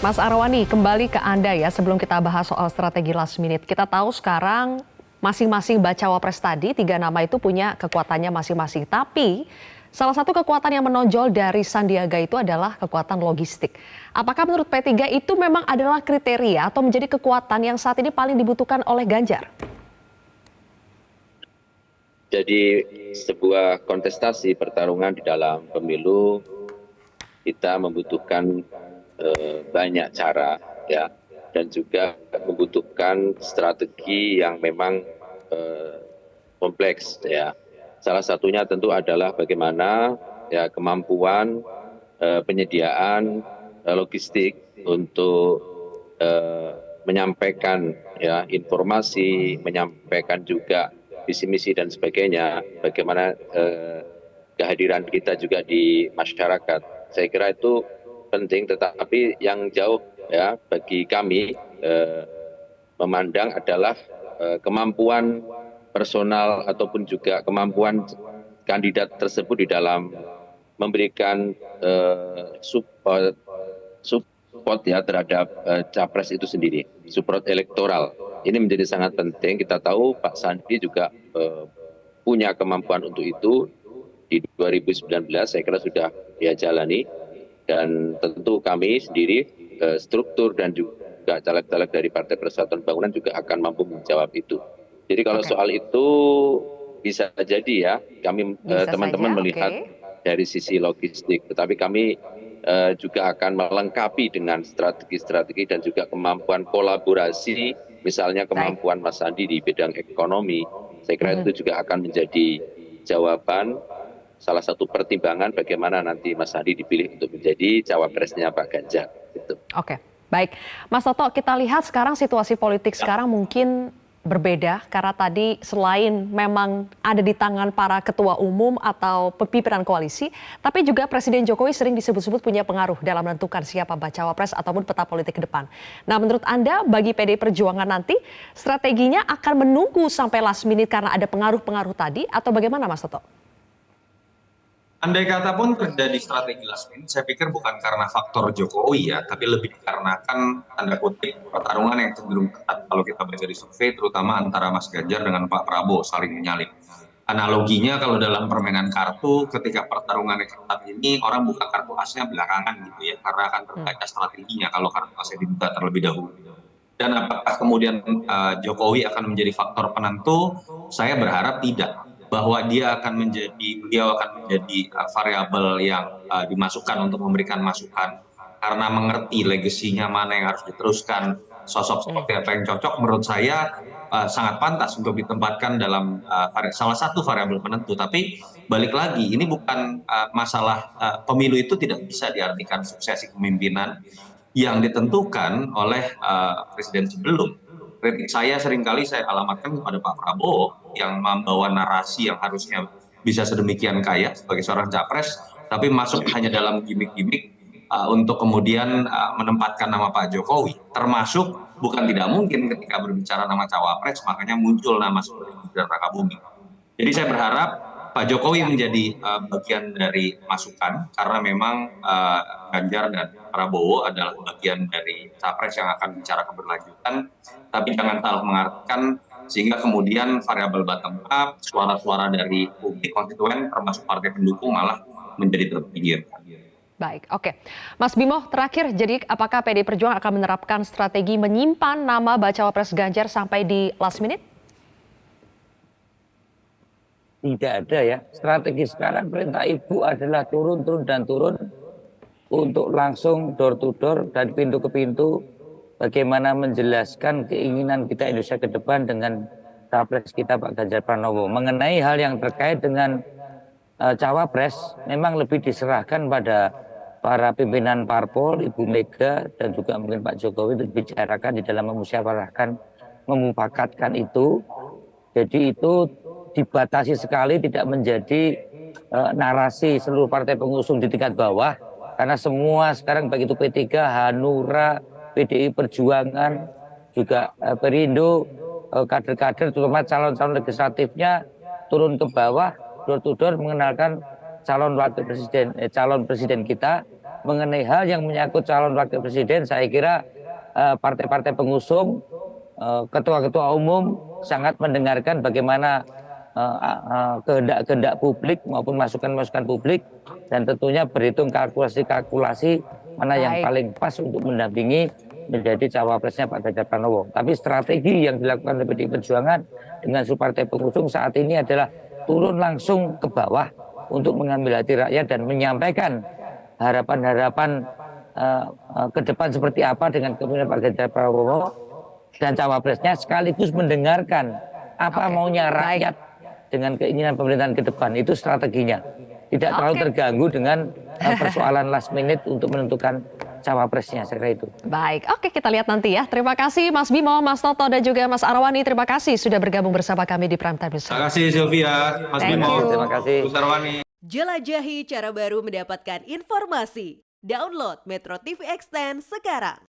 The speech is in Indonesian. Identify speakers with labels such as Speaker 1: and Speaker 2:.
Speaker 1: Mas Arwani, kembali ke Anda ya sebelum kita bahas soal strategi last minute. Kita tahu sekarang masing-masing bacawa pres tadi, tiga nama itu punya kekuatannya masing-masing. Tapi salah satu kekuatan yang menonjol dari Sandiaga itu adalah kekuatan logistik. Apakah menurut P3 itu memang adalah kriteria atau menjadi kekuatan yang saat ini paling dibutuhkan oleh Ganjar?
Speaker 2: Jadi sebuah kontestasi pertarungan di dalam pemilu kita membutuhkan banyak cara ya, dan juga membutuhkan strategi yang memang kompleks ya. Salah satunya tentu adalah bagaimana ya kemampuan penyediaan logistik untuk menyampaikan ya informasi, menyampaikan juga visi misi dan sebagainya, bagaimana kehadiran kita juga di masyarakat. Saya kira itu penting, tetapi yang jauh ya bagi kami memandang adalah kemampuan personal ataupun juga kemampuan kandidat tersebut di dalam memberikan support ya terhadap capres itu sendiri, support elektoral. Ini menjadi sangat penting. Kita tahu Pak Sandi juga punya kemampuan untuk itu. Di 2019 saya kira sudah dia jalani, dan tentu kami sendiri struktur dan juga caleg-caleg dari Partai Persatuan Pembangunan juga akan mampu menjawab itu. Jadi kalau soal itu bisa jadi ya kami teman-teman melihat dari sisi logistik, tetapi kami juga akan melengkapi dengan strategi-strategi dan juga kemampuan kolaborasi, misalnya kemampuan Mas Sandi di bidang ekonomi. Saya kira itu juga akan menjadi jawaban, salah satu pertimbangan bagaimana nanti Mas Sandi dipilih untuk menjadi cawapresnya Pak Ganjar. Gitu.
Speaker 1: Oke, baik. Mas Toto, kita lihat sekarang situasi politik sekarang mungkin berbeda karena tadi selain memang ada di tangan para ketua umum atau pimpinan koalisi, tapi juga Presiden Jokowi sering disebut-sebut punya pengaruh dalam menentukan siapa bacawa pres ataupun peta politik ke depan. Nah, menurut Anda bagi PDI Perjuangan nanti strateginya akan menunggu sampai last minute karena ada pengaruh-pengaruh tadi atau bagaimana Mas Toto?
Speaker 3: Andai kata pun terjadi strategi last minute, saya pikir bukan karena faktor Jokowi ya, tapi lebih dikarenakan tanda kutip pertarungan yang cenderung ketat kalau kita baca di survei, terutama antara Mas Ganjar dengan Pak Prabowo saling menyalip. Analoginya kalau dalam permainan kartu, ketika pertarungan yang ketat ini orang buka kartu asnya belakangan gitu ya, karena akan terbaca strateginya kalau kartu asnya dibuka terlebih dahulu. Dan apakah kemudian Jokowi akan menjadi faktor penentu? Saya berharap tidak, bahwa beliau akan menjadi variabel yang dimasukkan untuk memberikan masukan karena mengerti legasinya mana yang harus diteruskan, sosok seperti apa yang cocok, menurut saya sangat pantas untuk ditempatkan dalam salah satu variabel penentu. Tapi balik lagi, ini bukan masalah pemilu itu tidak bisa diartikan suksesi kepemimpinan yang ditentukan oleh presiden sebelum. Kritik saya seringkali saya alamatkan kepada Pak Prabowo yang membawa narasi yang harusnya bisa sedemikian kaya sebagai seorang capres, tapi masuk hanya dalam gimmick-gimmick untuk kemudian menempatkan nama Pak Jokowi. Termasuk bukan tidak mungkin ketika berbicara nama cawapres, makanya muncul nama seperti Gibran Rakabuming. Jadi saya berharap Pak Jokowi menjadi bagian dari masukan, karena memang Ganjar dan Prabowo adalah bagian dari capres yang akan bicara keberlanjutan, tapi jangan salah mengartikan sehingga kemudian variabel bottom up, suara-suara dari publik konstituen termasuk partai pendukung malah menjadi terpinggirkan.
Speaker 1: Baik, oke. Mas Bimo, terakhir, jadi apakah PDI Perjuangan akan menerapkan strategi menyimpan nama bacawa pres Ganjar sampai di last minute?
Speaker 4: Tidak ada ya. Strategi sekarang perintah Ibu adalah turun untuk langsung door to door dan pintu ke pintu bagaimana menjelaskan keinginan kita Indonesia ke depan dengan capres kita Pak Ganjar Pranowo. Mengenai hal yang terkait dengan cawapres memang lebih diserahkan pada para pimpinan parpol, Ibu Mega dan juga mungkin Pak Jokowi untuk dibicarakan di dalam memusyawarahkan, memufakatkan itu. Jadi itu dibatasi sekali, tidak menjadi narasi seluruh partai pengusung di tingkat bawah, karena semua sekarang baik itu P3, Hanura, PDI Perjuangan, juga Perindo, kader-kader terutama calon-calon legislatifnya turun ke bawah, door to door mengenalkan calon wakil presiden, calon presiden kita mengenai hal yang menyangkut calon wakil presiden, saya kira partai-partai pengusung, ketua-ketua umum sangat mendengarkan bagaimana kehendak-kehendak publik maupun masukan-masukan publik, dan tentunya berhitung kalkulasi-kalkulasi mana yang
Speaker 1: Baik.
Speaker 4: paling pas untuk mendampingi menjadi cawapresnya Pak Ganjar Pranowo. Tapi strategi yang dilakukan oleh PDI Perjuangan dengan seluruh partai pengusung saat ini adalah turun langsung ke bawah untuk mengambil hati rakyat dan menyampaikan harapan-harapan ke depan seperti apa dengan kepemimpinan Pak Ganjar Pranowo dan cawapresnya, sekaligus mendengarkan apa maunya rakyat dengan keinginan pemerintahan ke depan. Itu strateginya. Tidak terlalu terganggu dengan persoalan last minute untuk menentukan cawapresnya, saya kira itu.
Speaker 1: Baik, oke, kita lihat nanti ya. Terima kasih Mas Bimo, Mas Toto, dan juga Mas Arwani. Terima kasih sudah bergabung bersama kami di Prime Time News.
Speaker 3: Terima kasih Sylvia, Mas
Speaker 1: Thank
Speaker 3: Bimo,
Speaker 1: you.
Speaker 4: Terima kasih.
Speaker 3: Bu Sarwani.
Speaker 5: Jelajahi cara baru mendapatkan informasi. Download Metro TV Extend sekarang.